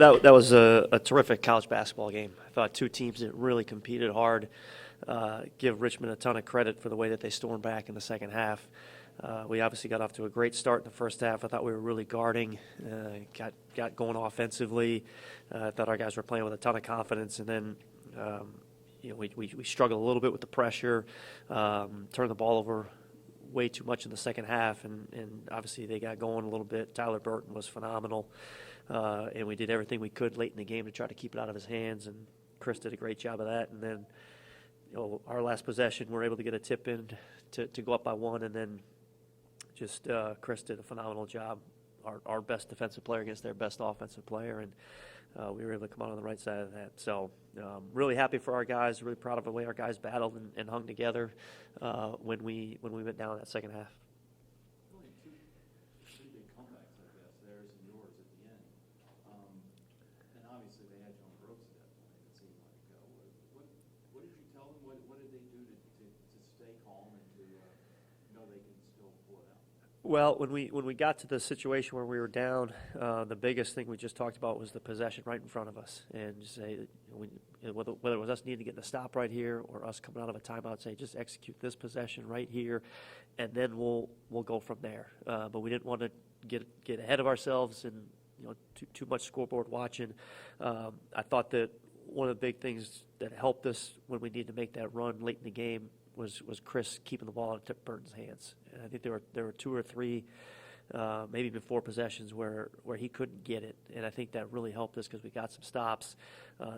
That was a terrific college basketball game. I thought two teams that really competed hard. Give Richmond a ton of credit for the way that they stormed back in the second half. We obviously got off to a great start in the first half. I thought we were really guarding, got going offensively. I thought our guys were playing with a ton of confidence, and then we struggled a little bit with the pressure, turned the ball over way too much in the second half, and obviously they got going a little bit. Tyler Burton was phenomenal, and we did everything we could late in the game to try to keep it out of his hands, and Chris did a great job of that. And then our last possession, we were able to get a tip in to go up by one, and then just Chris did a phenomenal job, our best defensive player against their best offensive player, and we were able to come out on the right side of that. So really happy for our guys, really proud of the way our guys battled and hung together when we went down in that second half. Really two big comebacks, I guess, theirs and yours at the end. And obviously they had you on the ropes at that point, it seemed like. What did you tell them? What did they do to stay calm and to know they can still pull it out? Well, when we got to the situation where we were down, the biggest thing we just talked about was the possession right in front of us, and just say whether it was us needing to get the stop right here or us coming out of a timeout, say just execute this possession right here, and then we'll go from there. But we didn't want to get ahead of ourselves and too much scoreboard watching. I thought that one of the big things that helped us when we needed to make that run late in the game was Chris keeping the ball out of Burton's hands. And I think there were two or three, maybe even four possessions where he couldn't get it, and I think that really helped us because we got some stops.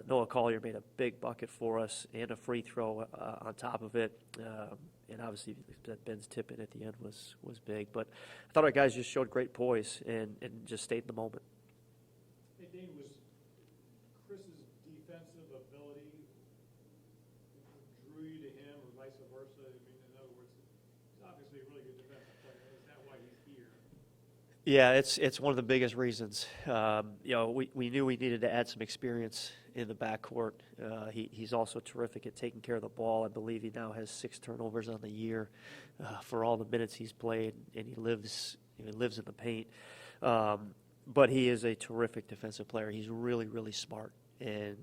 Noah Collier made a big bucket for us and a free throw on top of it, and obviously Ben's tip in at the end was big. But I thought our guys just showed great poise and just stayed in the moment. Hey, Dane, was Chris's defensive ability drew you to him or vice versa? I mean, in other words, he's obviously a really good defensive player. Is that why he's here? Yeah, it's one of the biggest reasons. We knew we needed to add some experience in the backcourt. He's also terrific at taking care of the ball. I believe he now has 6 turnovers on the year for all the minutes he's played, and he lives in the paint. But he is a terrific defensive player. He's really, really smart, and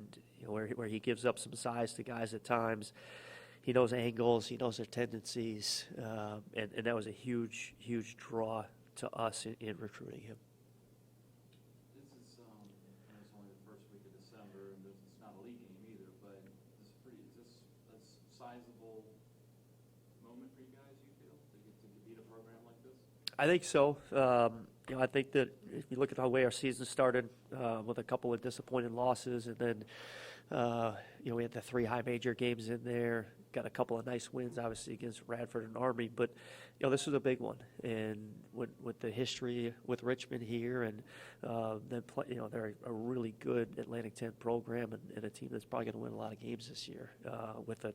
where he gives up some size to guys at times, he knows angles, he knows their tendencies, and that was a huge, huge draw to us in recruiting him. This is, it's only the first week of December, and it's not a league game either, but is this a sizable moment for you guys, you feel, to get to beat a program like this? I think so. I think that if you look at the way our season started with a couple of disappointing losses, and then we had the 3 high major games in there, got a couple of nice wins, obviously, against Radford and Army, but this was a big one. And with the history with Richmond here, and then they're a really good Atlantic 10 program, and a team that's probably going to win a lot of games this year with a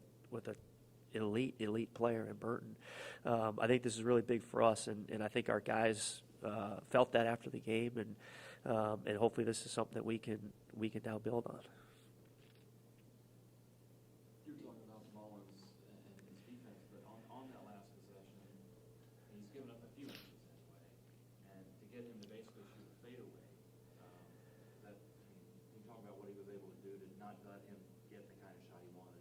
elite player in Burton. I think this is really big for us, and I think our guys felt that after the game, and hopefully this is something that we can now build on. You're talking about Mullins and his defense, but on that last possession, he's given up a few inches anyway, and to get him to basically shoot a fadeaway, can you talk about what he was able to do to not let him get the kind of shot he wanted?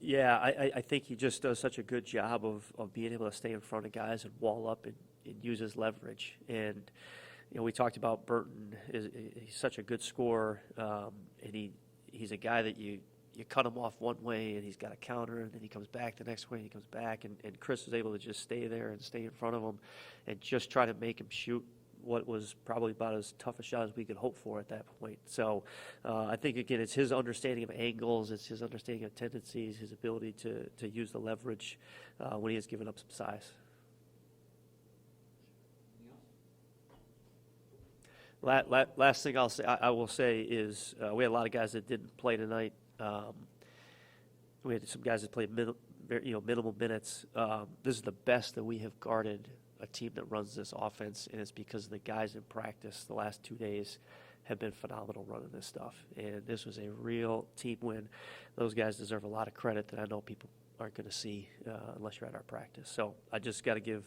Yeah, I think he just does such a good job of being able to stay in front of guys and wall up and use his leverage. And we talked about Burton. He's such a good scorer, and he's a guy that you cut him off one way and he's got a counter, and then he comes back the next way and he comes back, and Chris was able to just stay there and stay in front of him and just try to make him shoot what was probably about as tough a shot as we could hope for at that point. So I think, again, it's his understanding of angles, it's his understanding of tendencies, his ability to use the leverage when he has given up some size. Last thing I will say is we had a lot of guys that didn't play tonight. We had some guys that played minimal minutes. This is the best that we have guarded a team that runs this offense, and it's because the guys in practice the last 2 days have been phenomenal running this stuff. And this was a real team win. Those guys deserve a lot of credit that I know people aren't going to see unless you're at our practice. So I just got to give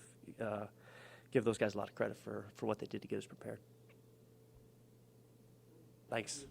those guys a lot of credit for what they did to get us prepared. Thanks.